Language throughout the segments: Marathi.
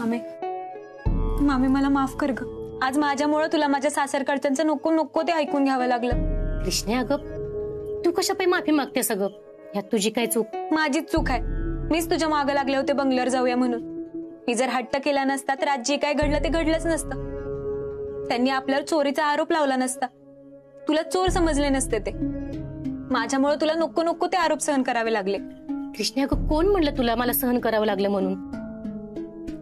मामे मामे मला माफ कर ग। आज माझ्यामुळे तुला माझ्या सासरकडच्यांचं नको नको ते ऐकून घ्यावं लागलं। कृष्णे अगं तू कशा पायी माफी मागतेस अगं? यात तुझी काय चूक? माझीच चूक आहे। मीच तुझ्या मागे लागले होते बंगल्यावर जाऊया म्हणून। मी जर हट्ट केला नसता तर आज जे काय घडलं ते घडलंच नसतं। त्यांनी आपल्यावर चोरीचा आरोप लावला नसता, तुला चोर समजले नसते ते। माझ्यामुळे तुला नको नको ते आरोप सहन करावे लागले। कृष्णे अगं कोण म्हणलं तुला मला सहन करावं लागलं म्हणून?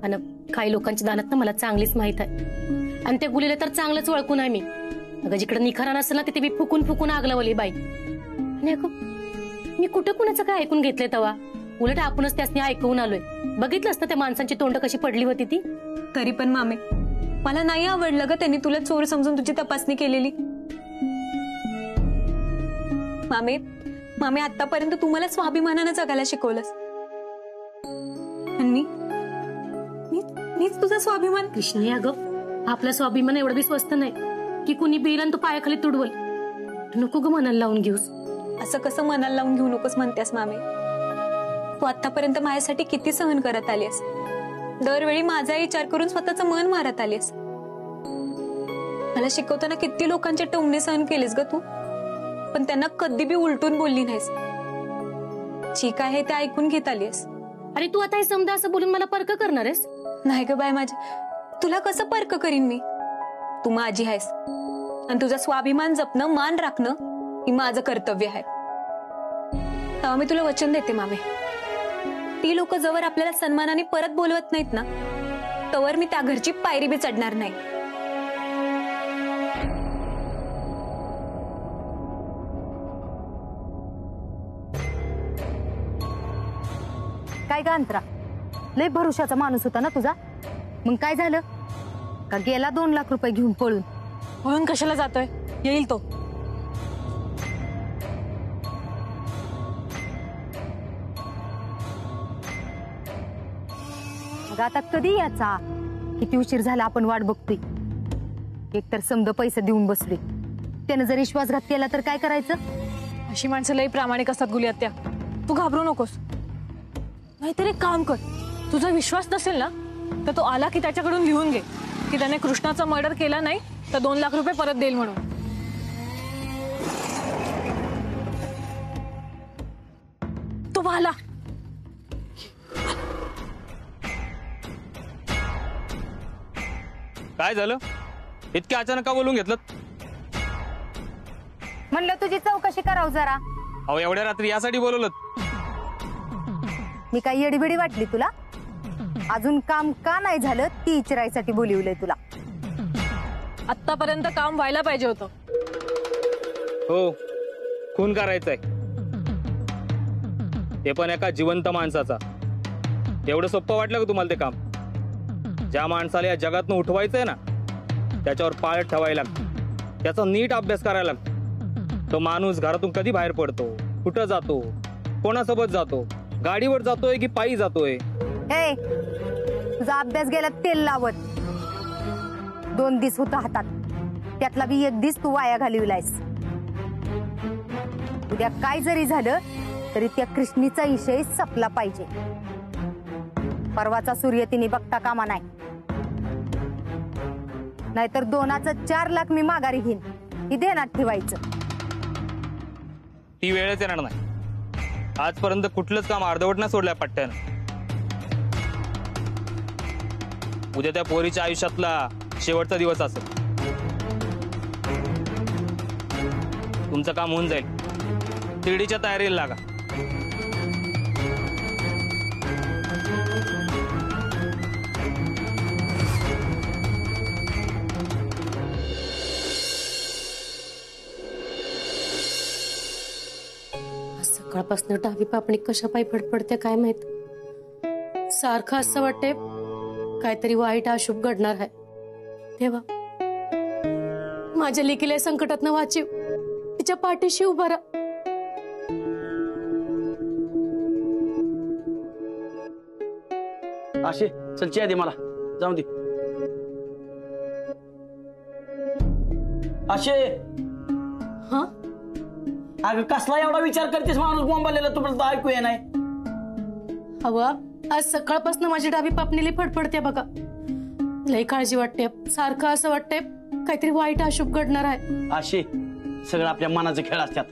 आणि काही लोकांच्या दानात ना मला चांगलीच माहित आहे, आणि त्या गुलीला तर चांगलंच ओळखून आहे मी। अगं जिकडे निखारा नसेल ना तिथे मी फुकून फुकून आग लावली बाई। आणि अगं मी कुठं कुणाचं काय ऐकून घेतलंय तवा? उलट आपणच त्यासनी ऐकवून आलोय। बघितलंस ना त्या माणसांची तोंड कशी पडली होती ती? तरी पण मामे मला नाही आवडलं ग त्यांनी तुला चोर समजून तुझी तपासणी केलेली। मामे मामे आतापर्यंत तू मला स्वाभिमानाने जगायला शिकवलंस, आणि मीच तुझा स्वाभिमान। कृष्णे अगं आपला स्वाभिमान एवढं बी स्वस्त नाही की कुणी बिल तू पायाखाली तुडवल। नको ग मनाला लावून घेऊस। असं कसं मनाला लावून घेऊ नकोस म्हणतेस मामे? तू आतापर्यंत माझ्यासाठी किती सहन करत आलीस। दरवेळी माझा विचार करून स्वतःचं मन मारत आलीस। मला शिकवताना किती लोकांचे टोमणे सहन केलेस ग तू, पण त्यांना कधी बी उलटून बोलली नाहीस। ठीक आहे ते ऐकून घेत आलीस। अरे तू आता हे समजा असं बोलून मला पर्क करणार आहेस? नाही ग बाय माझ्या, तुला कसं पर्क करीन मी? तू माझी आहेस आणि तुझा स्वाभिमान जपणं मान राखणं ही माझं कर्तव्य आहे। तेव्हा मी तुला वचन देते मामे, ती लोक जवळ आपल्याला सन्मानाने परत बोलवत नाहीत ना तवर मी त्या घरची पायरी बी चढणार नाही। काय ग अंतरा, लय भरोशाचा माणूस होता ना तुझा, मग काय झालं? का गेला 2 लाख रुपये घेऊन पळून? पळून कशाला जातोय? येईल तो। मग आता कधी याचा? किती उशीर झाला आपण वाट बघतोय। एकतर समद पैसे देऊन बसले, त्याने जर विश्वासघात केला तर काय करायचं? अशी माणसं लई प्रामाणिक असतात गुली आत्या, तू घाबरू नकोस। नाहीतर एक काम कर, तुझा विश्वास नसेल ना तर तो आला की त्याच्याकडून लिहून घे की त्याने कृष्णाचा मर्डर केला नाही तर 2 लाख रुपये परत देईल म्हणून। तो आला। काय झालं? इतक्या अचानक का बोलून घेतलं? म्हणलं तुझी चौकशी करावं जरा। अहो एवढ्या रात्री यासाठी बोलवलं? मी काय येडीबिडी वाटली तुला? अजून काम का नाही झालं ती विचारायसाठी बोलवलंय तुला। आतापर्यंत काम व्हायला पाहिजे होतं। हो, खून करायचंय, ते पण एका जिवंत माणसाचा। एवढं सोपं वाटलं का तुम्हाला ते काम? ज्या माणसाला या जगातून उठवायचंय ना त्याच्यावर पाळत ठेवायला लागतं, त्याचा नीट अभ्यास करायला लागतो। तो माणूस घरातून कधी बाहेर पडतो, कुठं जातो, कोणासोबत जातो, गाडीवर जातोय की पायी जातोय? हे तुझा अभ्यास गेला तेल लावत। 2 दिस होता हातात, त्यातला बी 1 दिस तू वाया घालविलायस। उद्या काय जरी झालं तरी त्या कृष्णीचा विषय संपला पाहिजे। परवाचा सूर्य तिने बघता कामा नाही, नाहीतर 2चं 4 लाख मी माघारी घेईन, ही ध्यानात ठेवायचं। ती वेळच येणार नाही। आजपर्यंत कुठलंच काम अर्धवट न सोडलंय पट्ट्यानं। उद्या त्या पोरीच्या आयुष्यातला शेवटचा दिवस असेल। तुमचं काम होऊन जाईल, तिरडीच्या तयारीला लागा। सकाळपासून डावी पापणी कशा पायी फडफडते काय माहित। सारखं असं वाटते काहीतरी वाईट अशुभ घडणार आहे। तेव्हा माझ्या लेकीला संकटात वाचीव, तिच्या पाठीशी उभा राहा। आशे चल चहा दे मला, जाऊ दे। आशे हा अगं कसला एवढा विचार करतेस? माणूस बोंबालेला तुला ऐकू ये नाही? हवा आज सकाळपासून माझी डावी पापणीली फडफडते बघा. लई काळजी वाटते. सारखं असं वाटतंय काहीतरी वाईट अशुभ घडणार आहे. अशी सगळं आपल्या मनाचे खेळ असतात.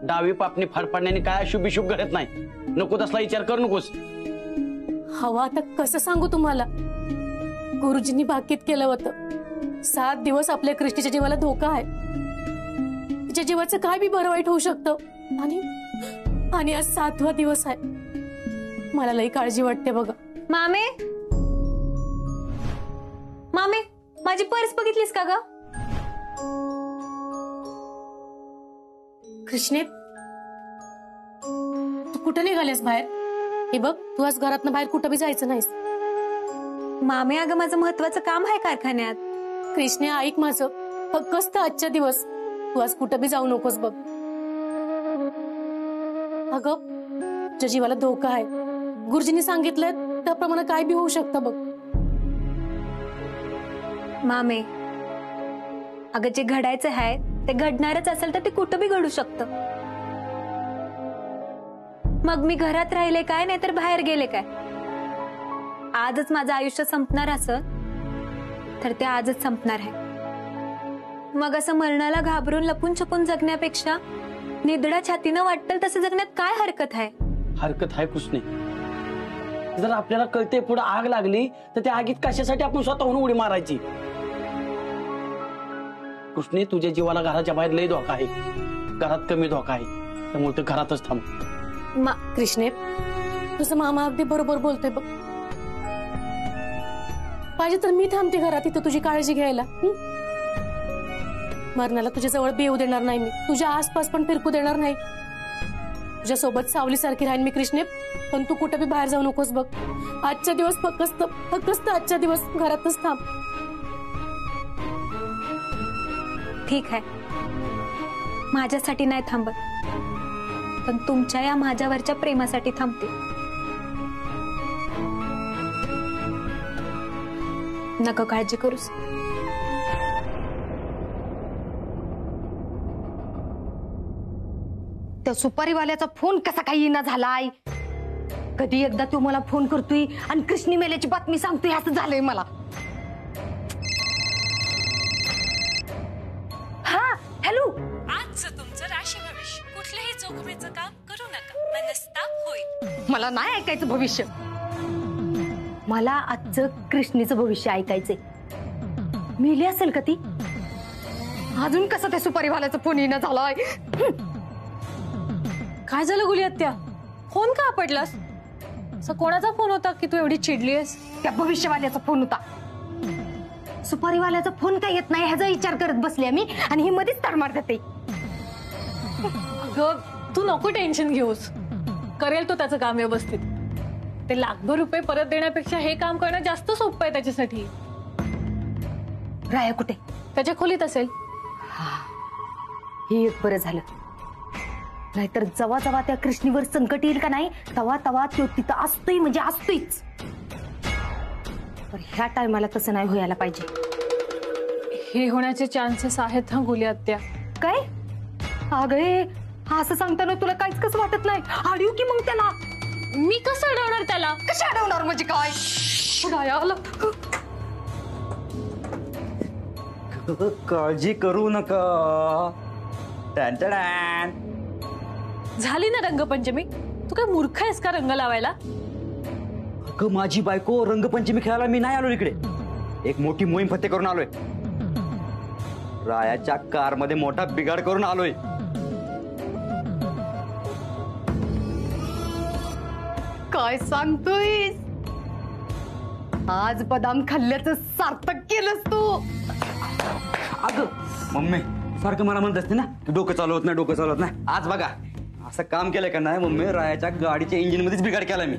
डावी पापणी फडफडण्याने काय अशुभ बिशुभ घडत नाही. नको तसला विचार करू नकोस. हवा आता कसं सांगू तुम्हाला. गुरुजींनी भाकीत केलं होतं 7 दिवस आपल्या कृष्णीच्या जीवाला धोका आहे. तिच्या जीवाचं काय बी बरं वाईट होऊ शकतं. आणि आज 7वा दिवस आहे. मला लई काळजी वाटते बघा. मामे मामे माझी पर्स बघितलीस का ग? कृष्णे तू कुठं निघालेस बाहेर? हे बघ तू आज घरातनं बाहेर कुठं बी जायचं नाहीस. मामे अगं माझं महत्वाचं काम आहे कारखान्यात. कृष्णे ऐक माझं. फक्त आजच्या दिवस तू आज कुठं बी जाऊ नकोस बघ. अगं तुझ्या जीवाला धोका आहे. गुरुजींनी सांगितलं त्याप्रमाणे काय बी होऊ शकतं बघ. मामे अगं जे घडायचं आहे ते घडणारच असेल तर ते कुठं बी घडू शकतं. मग मी घरात राहिले काय नाही तर बाहेर गेले काय. आजच माझं आयुष्य संपणार असं तर ते आजच संपणार आहे. मग असं मरणाला घाबरून लपून छपून जगण्यापेक्षा निधडा छातीनं वाटतं तसं जगण्यात काय हरकत आहे? हरकत आहे कुछ नाही. जर आपल्याला कळते पुढे आग लागली तर त्या आगीत कशासाठी आपण स्वतःहून उडी मारायची. कृष्णे तुझ्या जीवाला घराच्या बाहेर लय धोका आहे. घरात कमी धोका आहे. त्यामुळे ते घरातच थांब. कृष्णे तुझं मामा अगदी बरोबर बोलतोय बघ. पाहिजे तर मी थांबते घरात इथं तुझी काळजी घ्यायला. मरणाला तुझ्या जवळ बी येऊ देणार नाही मी. तुझ्या आसपास पण फिरकू देणार नाही. तुझ्या सोबत सावलीसारखी राहीन मी कृष्णे. पण तू कुठे बी बाहेर जाऊ नकोस बघ. आजच्या दिवस फक्त आजच्या दिवस घरातच थांब. ठीक आहे माझ्यासाठी नाही थांबत पण तुमच्या या माझ्यावरच्या प्रेमासाठी थांबते. नको काळजी करूस. त्या सुपारीवाल्याचा फोन कसा काही येईना झालाय. कधी एकदा तो मला फोन करतोय आणि कृष्णी मेल्याची बातमी सांगतोय. असं झालंय मला. हा हॅलो. आजचं तुमचं राशी भविष्य कुठल्याही जोखमीचं काम करू नका. मनस्ताप होईल. मला नाही ऐकायचं भविष्य. मला आजचं कृष्णीचं भविष्य ऐकायचंय. मेली असेल का ती? अजून कसं त्या सुपारीवाल्याचा फोन येणं झालाय. काय झालं गुली आत्या? फोन का आपटलास? असं कोणाचा फोन होता की तू एवढी चिडलीस? त्या भविष्यवाल्याचा फोन होता. सुपारीवाल्याचा फोन काय येत नाही ह्याचा विचार करत बसले मी आणि ही मध्येच तडमाड देते. अगं तू नको टेन्शन घेऊस. करेल तो त्याचं काम व्यवस्थित. ते लाखभर रुपये परत देण्यापेक्षा हे काम करणं जास्त सोपं आहे त्याच्यासाठी. राया कुठे? त्याच्या खोलीत असेल. हे एक बरं झालं. नाहीतर जवा जवा त्या कृष्णीवर संकट येईल का नाही तवा तवा तो तिथं असतोय म्हणजे असतोयच. पण ह्या टायमाला तसं नाही व्हायला पाहिजे. हे होण्याचे चान्सेस आहेत हा गुली आत्या. काय अगं असं सांगताना तुला काहीच कसं वाटत नाही? अडीव की मग त्याला. मी कसं अडवणार त्याला? कशा अडवणार म्हणजे काय? राया आला. काळजी करू नका. झाली ना रंगपंचमी. तू काय मूर्ख आहेस का रंग लावायला? अगं माझी बायको रंगपंचमी खेळायला मी नाही आलो इकडे. एक मोठी मोहीम फत्ते करून आलोय. रायाच्या कार मध्ये मोठा बिघाड करून आलोय. काय सांगतोय? आज बदाम खाल्ल्याचं सार्थक केलंस तू. अगं मम्मी सारखं मला म्हणत असते ना की डोकं चालवत नाही डोकं चालवत नाही. आज बघा असं काम केलंय का नाही मम्मी. रायाच्या गाडीच्या इंजिन मध्येच बिघाड केला मी.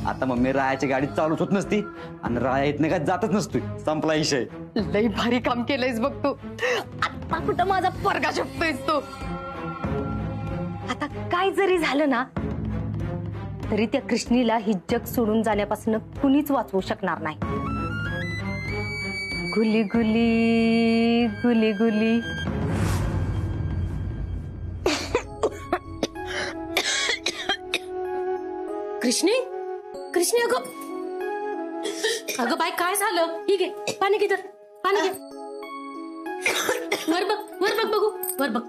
आता मम्मी रायाची गाडी चालूच होत नसती आणि राया इथनं काय जातच नसतोय. संपला विषय. लई भारी काम केलंयस बघ तू. आता कुठं माझा परगा शोधतोयस तू. आता काय जरी झालं ना तरी त्या कृष्णीला ही जग सोडून जाण्यापासून कुणीच वाचवू शकणार नाही. गुली गुली गुली गुली. कृष्णी कृष्णी अगं अगं बाई काय झालं? ही घे पाणी घे तर पाणी घे. वर बघ बघू वर बघ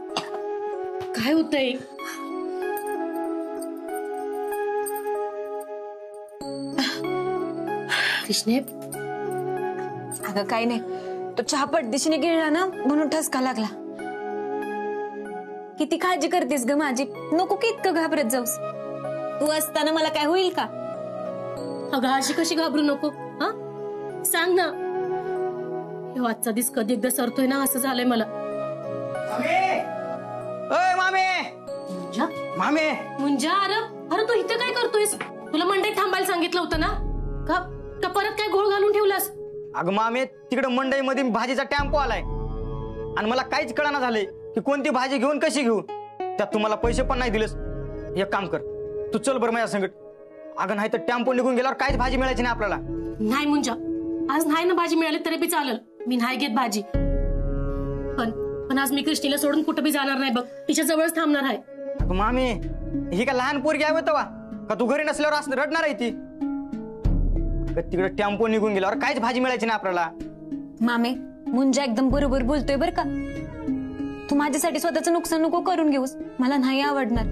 काय होतंय. कृष्णे अगं काय नाही, तो चहा पटदिशीने गिळला ना म्हणून ठसका लागला. किती काळजी करतेस ग माझी, नको की इतकं घाबरत जाऊस. तू असताना मला काय होईल का? अगं अशी कशी घाबरू नको. हा सांग ना. हे आजचा दिस कधी एकदा सरतोय ना असं झालंय मला. मामे मामे मुंजा अरे तू इथे काय करतोयस? तुला मंडईत थांबायला सांगितलं होतं ना. का परत काय घोळ घालून ठेवलास? अगं मामे तिकडे मंडईमध्ये भाजीचा टेम्पो आलाय आणि मला काहीच कळना झालंय की कोणती भाजी घेऊन कशी घेऊ. त्यात तुम्हाला पैसे पण नाही दिलेस. एक काम कर, तू चल बरं माझ्या संगत. अगं नाही तर टेम्पो निघून गेल्यावर काहीच भाजी मिळायची नाही आपल्याला. नाही मुंजा, आज नाही ना भाजी मिळाली तरी बी चालेल. मी नाही घेत भाजी. पण आज मी कृष्णीला सोडून कुठं बी जाणार नाही बघ. तिच्या जवळच थांबणार आहे. अगं मामी ही का लहान पोरगी आहे तवा का तू घरी नसल्यावर असं रडणार आहे ती. तिकडे टेम्पो निघून गेल्यावर काहीच भाजी मिळायची नाही आपल्याला. मामे मुंजा एकदम बरोबर बोलतोय बर का. तू माझ्यासाठी स्वतःचं नुकसान नको करून घेऊस, मला नाही आवडणार.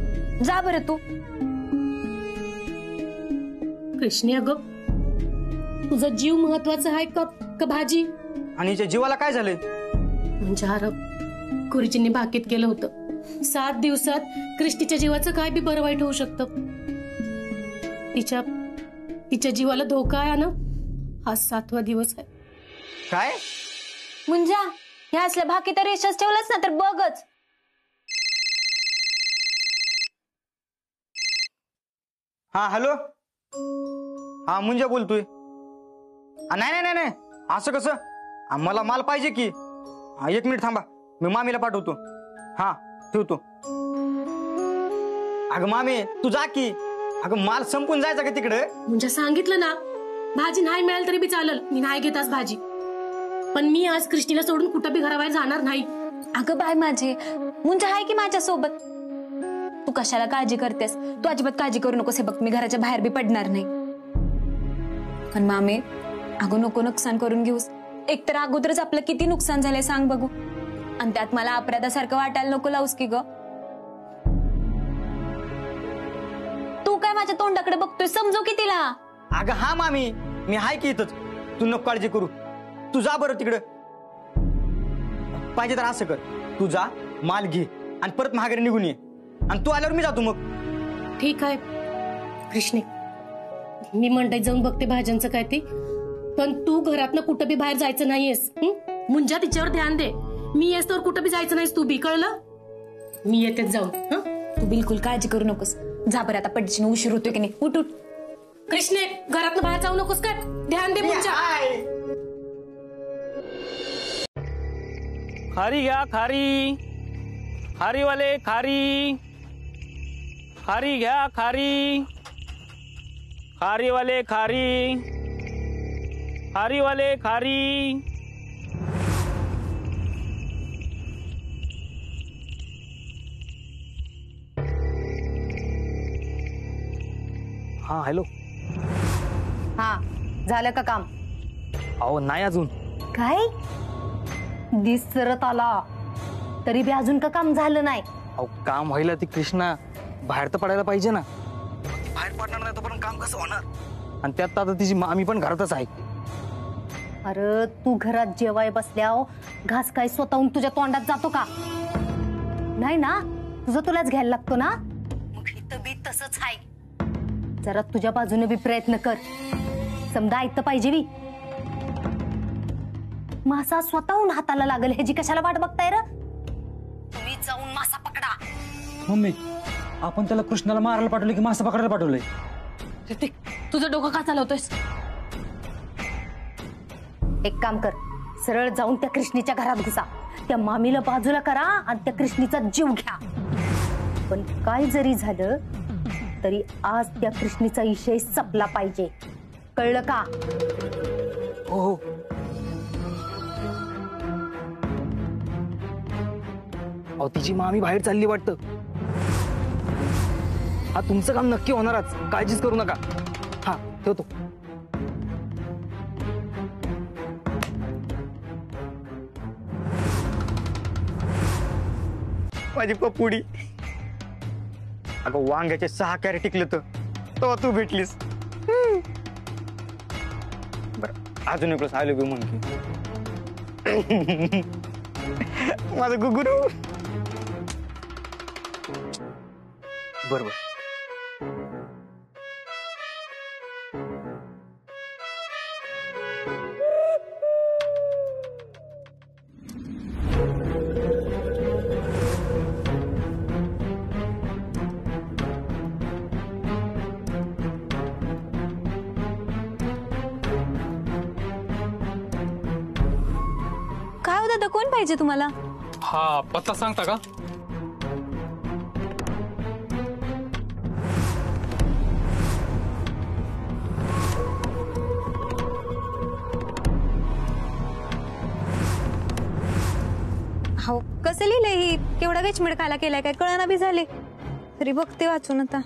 जा बरं तू. कृष्णी अगं तुझा जीव महत्वाचा आहे का भाजी? आणि हिच्या जीवाला काय झालंय? म्हणजे गुरुजींनी बाकीत केलं होतं 7 दिवसात कृष्णीच्या जीवाचं काय बी बरं वाईट होऊ शकतं. तिच्या जीवाला धोका आहे ना. हा 7वा दिवस आहे. काय मुंजा ह्या असल्या भाकी तर यशच ठेवलंच ना तर बघच. हा हॅलो, हा मुंजा बोलतोय. नाही असं कसं, मला माल पाहिजे की. 1 मिनिट थांबा, मी मामीला पाठवतो. हा ठेवतो. अगं मामी तू जा की. अगं माल संपून जायचा का तिकडे? म्हणजे सांगितलं ना भाजी नाही मिळाली तरी बी चालेल. मी नाही घेत आज भाजी. पण मी आज कृष्णीला सोडून कुठं बी घराबाहेर जाणार नाही. अगं बाय माझे, मुंजा आहे की माझ्या सोबत. तू कशाला काळजी करतेस? तू अजिबात काळजी करू नकोस. हे बघ मी घराच्या बाहेर बी पडणार नाही. पण मामे अगं नको नुकसान करून घेऊस. एकतर अगोदरच आपलं किती नुकसान झालंय सांग बघू, आणि त्यात मला अपराधासारखं वाटायला नको लावूस की ग. तू काय माझ्या तोंडाकडे बघतोय, समजू की तिला. अगं हा मामी मी हाय की इथंच. तू नको काळजी करू. तू जा बरं तिकडं. पाहिजे तर असं कर, तू जा माल घे आणि परत महागारी निघून ये. आणि तू आल्यावर मी जातो मग. ठीक आहे कृष्णे, मी मंडईत जाऊन बघते भाज्यांचं काय ते. पण तू घरातनं कुठं बी बाहेर जायचं नाहीयेस. मुंजा तिच्यावर ध्यान दे. मी येस तर कुठं बी जायचं नाहीस तू बी, कळलं? मी येतेच जाऊन. तू बिलकुल काळजी करू नकोस. जा बरं आता पटदिशीने उशीर होतोय की नाही. उठ उठ. कृष्णे घरातनं बाहेर जाऊ नकोस काय. ध्यान दे मुंजा. खारी घ्या खारी. खारीवाले खारी. खारी घ्या खारी. खारीवाले खारी. खारीवाले खारी. हा हॅलो. हा झालं का काम? अहो नाही अजून. काय दिसरत आला तरी बी अजून का काम झालं नाही? अहो काम व्हायला ती कृष्णा बाहेर तर पडायला पाहिजे ना. बाहेर पडणार नाही तोपर्यंत काम कसं होणार? आणि त्यात आता तिची मामी पण घरातच आहे. अरे तू घरात जेवाय बसल्यावर घास काय स्वतःहून तुझ्या तोंडात जातो का? नाही ना, तुझं तुलाच घ्यायला लागतो ना. मग इथं बी तसंच आहे. जरा तुझ्या बाजूने बी प्रयत्न कर. समजा ऐकतं पाहिजे बी. मासा स्वतःहून हाताला लागल ह्याची कशाला वाट बघताय र? तुम्ही जाऊन मासा पकडा. मम्मी आपण त्याला कृष्णाला मारायला पाठवलं की मासा पकडायला पाठवलंय? तुझं डोकं का चालवतोयस? एक काम कर, सरळ जाऊन त्या कृष्णीच्या घरात घुसा. त्या मामीला बाजूला करा आणि त्या कृष्णीचा जीव घ्या. पण काय जरी झालं तरी आज त्या कृष्णीचा विषय संपला पाहिजे. कळलं का? हो हो. अहो तिची मामी बाहेर चालली वाटतं. हा तुमचं काम नक्की होणारच, काळजीच करू नका. हा ठेवतो. माझी पपुडी. अगं वांग्याचे 6 कॅरेट टिकले तर तू भेटलीस. बर अजून एक आलो बी म्हण की. माझं गुगुरू. बरोबर. काय हो दादा, कोण पाहिजे तुम्हाला? हा पत्ता सांगता का? हो कसं लिहिलंय ही? केवढा गचमिड काला केलाय काय कळना बी झाले. तरी बघते वाचून आता.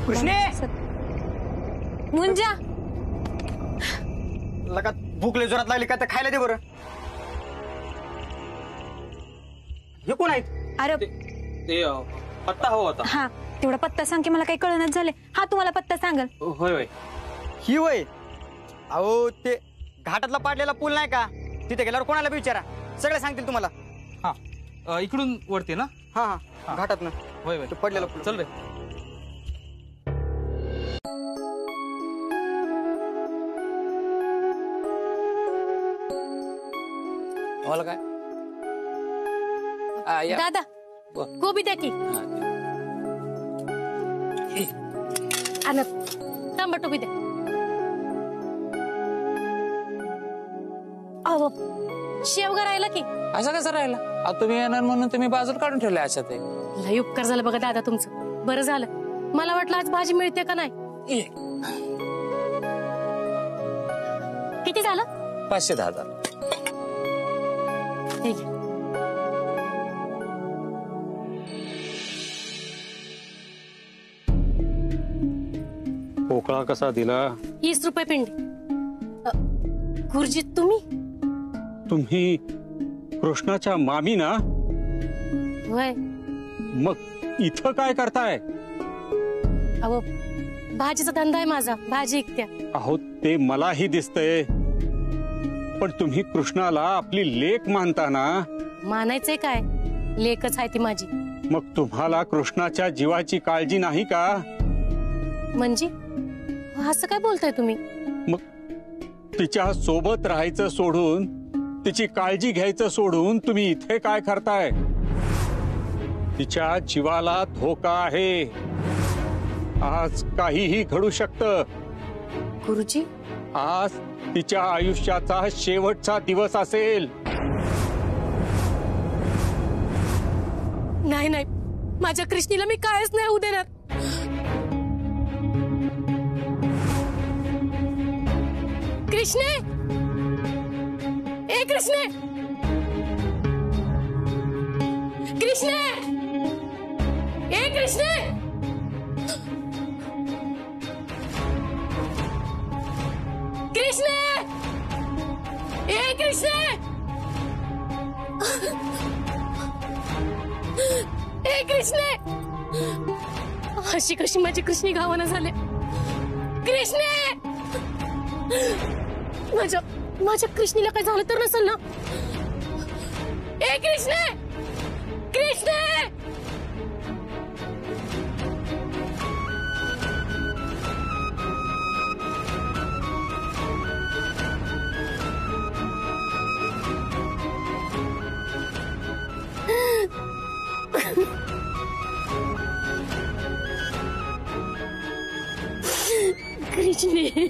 कृष्णे मुंजा लगा भूक लय जोरात लागली काय तर खायला दे बरं. हे कोण आहेत? अरे ते पत्ता हवा होता. हा तेवढा पत्ता सांग की मला काही कळणच झाले. हा तुम्हाला पत्ता सांगाल. होय होय. ही वय. अहो ते घाटातला पाडलेला पूल नाही का, तिथे गेल्यावर कोणाला बी विचारा, सगळे सांगतील तुम्हाला. हा इकडून वरती ना. हा हा घाटात ना होय होय. पडलेला पूल. चल रे. मला काय दादा गोबी द्या की. आणि टमाटो बी द्या. अहो शेवगा राहिला की. असं कसं राहिला? आता तुम्ही येणार म्हणून तुम्ही बाजूला काढून ठेवले अशा ते. लय उपकार झालं बघा दादा तुमचं. बरं झालं. मला वाटलं आज भाजी मिळते का नाही. किती झालं? 510,000. हे घ्या. पोकळा कसा दिला? 20 रुपये पिंडी. गुरुजी तुम्ही? तुम्ही कृष्णाच्या मामी ना? वय मग इथं काय करताय? अहो भाजीचा धंदा आहे माझा, भाजी विकत्या. अहो ते मलाही दिसतंय, पण तुम्ही कृष्णाला आपली लेक मानता ना? मानायचंय काय, लेकच आहे ती माझी. मग तुम्हाला कृष्णाच्या जीवाची काळजी नाही का? म्हणजे असं काय बोलताय तुम्ही? मग तिच्या सोबत राहायचं सोडून, तिची काळजी घ्यायचं सोडून तुम्ही इथे काय करताय? तिच्या जीवाला धोका आहे. आज काहीही घडू शकतं. गुरुजी आज तिच्या आयुष्याचा शेवटचा दिवस असेल. नाही नाही, माझ्या कृष्णीला मी कायच नाही होऊ देणार. कृष्णे, ए कृष्णे, कृष्णे, ए कृष्णे, कृष्णे, ए कृष्णे, ए कृष्णे. अशी कशी माझी कृष्णी गावाना झाले. कृष्णे, माझ्या कृष्णीला काय झालं तर नसेल ना? ए कृष्णे, कृष्णे. कृष्णे